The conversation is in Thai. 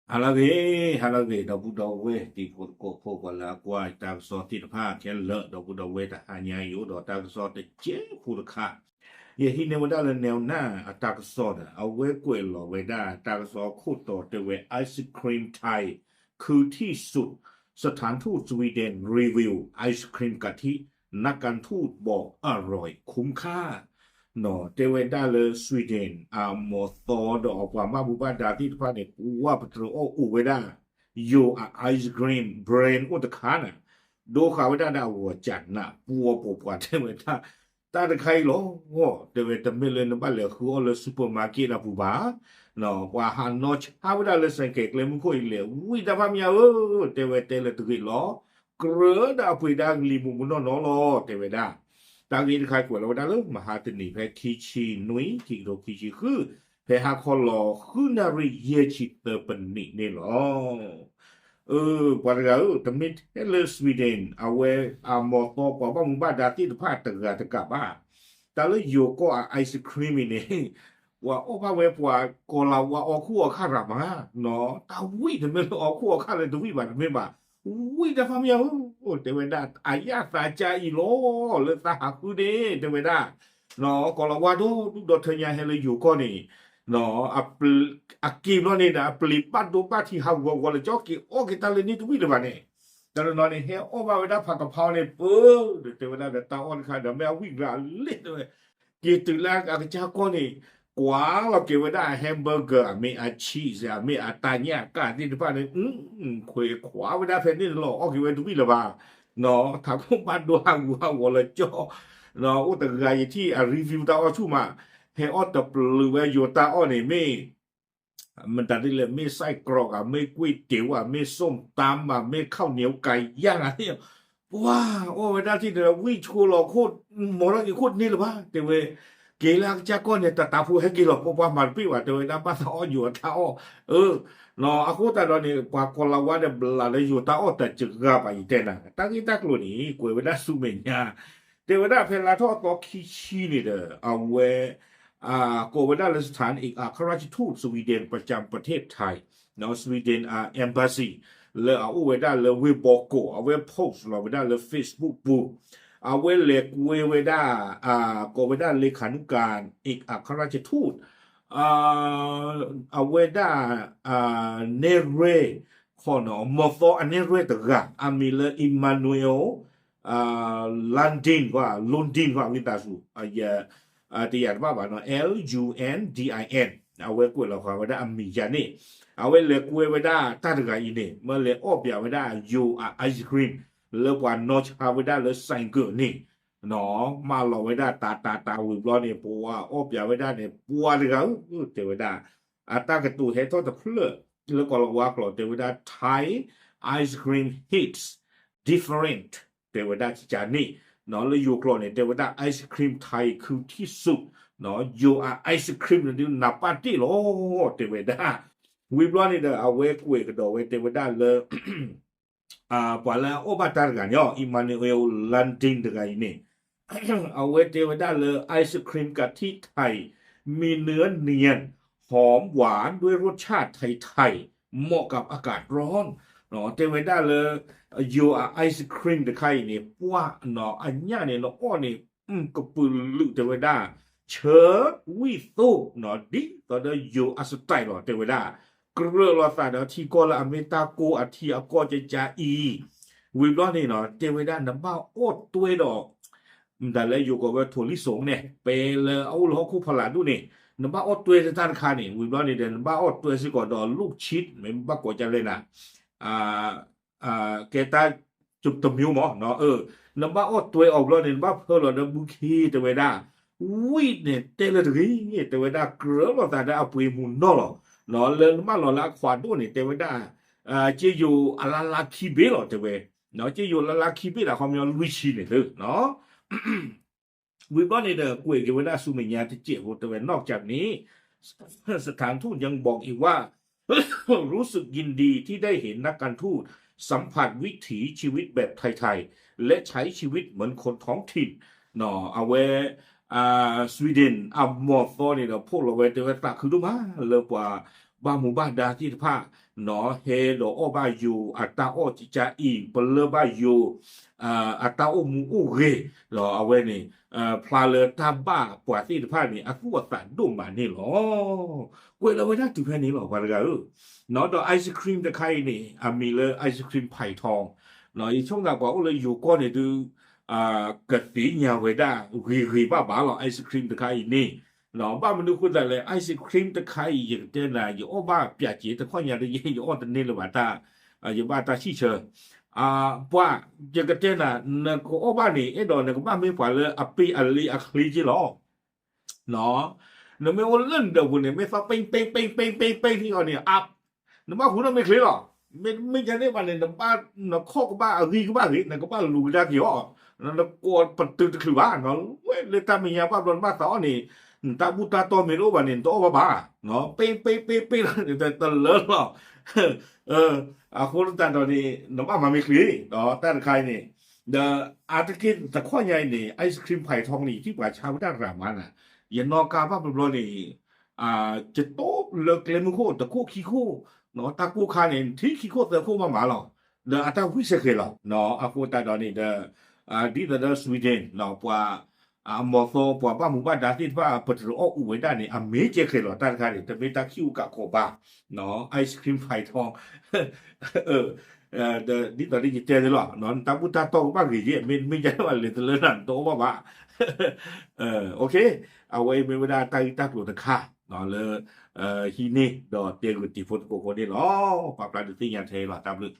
Halage, dabu dawe, di ko wala kwa, tak so ti pa, ken le, dabu dawe, ta hanya yu, do tak so te je, pu ka. Ye hi ne wada le neo na, a tak so da, a we kwe lo we da, tak so ku to te we ice cream Thai คือที่สุดสถานทูตสวีเดนรีวิวไอศครีมกะทินักการทูตบอกอร่อยคุ้มค่า No, te veda le Sweden a moto do pa ma bu ba da ti pa ne wa patro o u veda yo a ice cream brain o de kana do ka veda da wo chat na pu po pa te veda ta de kai lo wo te veda me le na ba le khu o le supermarket na bu ba no wa han no ha veda le san ke le mu ko le wi da pa mya o te veda le tu ki lo gre da pu da li mu no no lo te veda 当然开过了，我讲了，嘛哈的你拍天气暖，天都天气好，拍下可老好那瑞热气的本地呢咯。pada gau temit hele Sweden awe a moto pa ba mba dati de pa tega tega ba. Talo yo ko a ice cream ni. Wa o pa we pa ko la wa o ku o kha ra ma no ta wi de me o ku o kha le de wi ba me ba. Wi da fa mi o te we da a ya sa cha i lo le ta ha ku de te we da. No ko la wa do the nya hele yo ko ni. No a kim lo ni na pelipat do pa ti ha wo wo le jo ki o ki ta le ni tu wi le ba ne. แต่เรานอนในเฮโอมาเวลาผักกะเพราเนี่ยเออเดี๋ยวเวลาเดี๋ยวตาอ้อนค่ะเดี๋ยวแมววิ่งราเล่นเลยกีตื่นแล้วอาจจะก้อนนี่กว่าเราเก็บไว้ได้แฮมเบอร์เกอร์มีอาชีสมีอาตาเนี่ยการที่ที่บ้านเนี่ยคุยขวาไว้ได้แผ่นนี่หรอกเอาเก็บไว้ทุกวี่ละบ้าเนาะถามพวกบ้านดูห่างว่าวัวละจ่อเนาะโอ้แต่ไงที่รีวิวตาอ้อชูมาเฮออตปลือไว้โยตาอ้อเนี่ยไม่ มันแต่ที่เลยไม่ไส้กรอกอ่ะไม่ก๋วยเตี๋ยวอ่ะไม่ส้มตำอ่ะไม่ข้าวเหนียวไก่ย่างอ่ะเนี่ยว้าโอ้เวลาที่เดี๋ยววิ่งชัวร์หรอโคตรหมดแล้วกี่โคตรนี่หรือวะแต่เว้ยเกล้าจากก้อนเนี่ยตาพูให้กี่หรอกเพราะว่ามันพี่ว่าแต่เว้ยน้ำป้าท้ออยู่ท้าอ้อเออเนาะaku tak ada ni pakol lawan ada belada juta oh tak cegah pa itena tak kita klo ni kue weda sumenya te weda phela tho to kichi ni de awe โกวาดาลสถานเอกอัครราชทูตสวีเดนประจำประเทศไทยเนาะสวีเดนเอมบาซีเลเอาเวดาเลเวบอกโกเอาเวโพสเราเวดาเลเฟซบุ๊กบูเอาเวเลกเวดาโกวาดาเลขานุการเอกอัครราชทูตเอาเวดาเนเรขอนอมอฟออันเนเรตกะอามิเลอิมมานูเอลลันดินว่าลอนดินว่าวิตาสูที่อยากว่าเนาะ LUNDIN เอาไว้กวยเราความว่าได้อเมริกานี่เอาไว้เลยกวยไว้ได้ตัดกันอีนี่เมื่อเลยออกแบบไว้ได้ you are ice cream แล้วว่านอชเอาไว้ได้เลยใส่เกลือนี่เนาะมาเราไว้ได้ตาวิบล้อนี่ปัวออกแบบไว้ได้เนี่ยปัวเลยครับเดี๋ยวไว้ได้ตากระตูเฮทอตเพลแล้วก็เราว่าเราเดี๋ยวไว้ได้ Thai ice cream hits different เดี๋ยวไว้ได้จานนี้ เนาะแล้วยูโครเนี่ยเดวดาไอศครีมไทยคือที่สุดเนาะยูอาไอศครีมเนี่ยนับปาร์ตี้โลเดวดาวิบลอนี่เดเอาเวกเวกดอเวเดวดาเลยปว่าแล้วโอบาตาร์กันย่ออิมานูเอลลันดินเดกันนี่เอาเวเดวดาเลยไอศครีมกะทิไทยมีเนื้อเนียนหอมหวานด้วยรสชาติไทยๆเหมาะกับอากาศร้อนเนาะเดวดาเลย you are ice cream 的开呢，哇，喏，俺家呢，喏，我呢，个不路对不对？车位数喏的，到的 you are style 咯，对不对？个了啥的，提过了，没打过啊，提啊过就加一，为了呢喏，对不对？那么哦对了，但係อยู่กับถั่วลิสงเนี่ยไปเลยเอาล้อคู่พลาดูเนี่ยน้ำบ้าอดตัวจะทานคาเนี่ยวิบล้อเนี่ยน้ำบ้าอดตัวสิก่อนดอลูกชิดไม่บ้ากว่าจะเลยนะอ่า เกตาจุดตมิวหมอเนาะน้ำบ้าอดตัวออกแล้วเนี่ยบ้าเพิ่มแล้วน้ำบุคีตัวเวดาวิ่งเนี่ยเตลถึงเนี่ยตัวเวดาเกลือเราแต่ได้เอาปุยมุนนอหรอเนาะเลินมาหล่อละขวานด้วยเนี่ยตัวเวดาเจีอยู่อาลาลาคีเบลหรอตัวเวเนาะเจีอยู่ลาลาคีเบลอะเขามีลุยชีเนี่ยเนาะวิบล้อเนี่ยกุยเกเวดาสุเมียที่เจียวตัวเวนอกจากนี้สถานทูตยังบอกอีกว่ารู้สึกยินดีที่ได้เห็นนักการทูตสัมผัสวิถีชีวิตแบบไทยๆและใช้ชีวิตเหมือนคนท้องถิ่นเนาะเอาไว้สวีเดนมอร์ฟอนี่เราพวกเราไว้เดี๋ยวตาคือดูมาเลยว่า บ้าหมู่บ้านดาที่ผ้าหนอเฮโดโอบาอยู่อัตตาโอจิจาอีเปลบาอยู่อัตตาโอมูอูเรหรอเอาไว้นี่พลาเลตาบ้าปวดที่ผ้านี่อากูว่าสันดุมบานี่หรอเวลาไว้ได้ถึงแค่นี้หรอว่าอะไรเนาะดอกไอศครีมตะไคร้นี่มีเลยไอศครีมไผ่ทองเนาะอีช่วงนั้นบอกเลยอยู่ก้อนเนี่ยดูกะติญาไว้ได้รีบ้าบ้าหรอไอศครีมตะไคร้นี่ 老爸们都会来嘞，ice cream 的可以有的呢，有二爸表姐的看见的也有二的那了吧他，有把他汽车，不，这个店呢，那个二爸呢，一到那个爸没法了，被里可以去了，喏，那么我认得我呢，没法冰ที่เขาเนี่ยอัพ那么湖南没可以了，没讲那把呢，那靠个把个把那个把路家给哦，那过不对的去吧，喏，喂，那他们也把乱把扫呢。ตาบุตาโตไม่รู้ว่าเนี่ยโตบ้าเนาะเป้แต่ตะเลิศหรอคนตาตอนนี้น้ำมันไม่คลีเนาะแต่ใครเนี่ยเดออาร์ตกินแต่ข้อใหญ่เนี่ยไอศครีมไผ่ทองนี่ที่ว่าชาวด้านรามันอ่ะยันนอกาบ้าเป็นโรนี่จะโตเลิกเลยมึงโคตะโคขี้โคเนาะตากูคาเนี่ยที่ขี้โคตะโคมาหมาหรอเดออาตาวิเศษหรอเนาะอากูตาตอนนี้เดอดีเดอสวีเดนเนาะว่ามอโซปว่าบ้าหมู่บ้านดาที่ว่าปฏิรูปอุไว้ได้เนี่ยเมเจเคหรอตั้งค่าเนี่ยแต่ไม่ตาคิวกับโคบาเนาะไอศครีมไผ่ทองเออเดนี่ตอนนี้จะเจอเลยหรอนอนตาบุตาโตบ้างกี่เยไม่ใช่ว่าเลยเลยนั่นโตบ้าโอเคเอาไว้ไม่ได้ตั้งตัวตะค่าเนาะเลยฮีนี่ดอเตียงติฟุตโกโคนี่หรอปรับปรุงที่ยันเทหรอตามลึก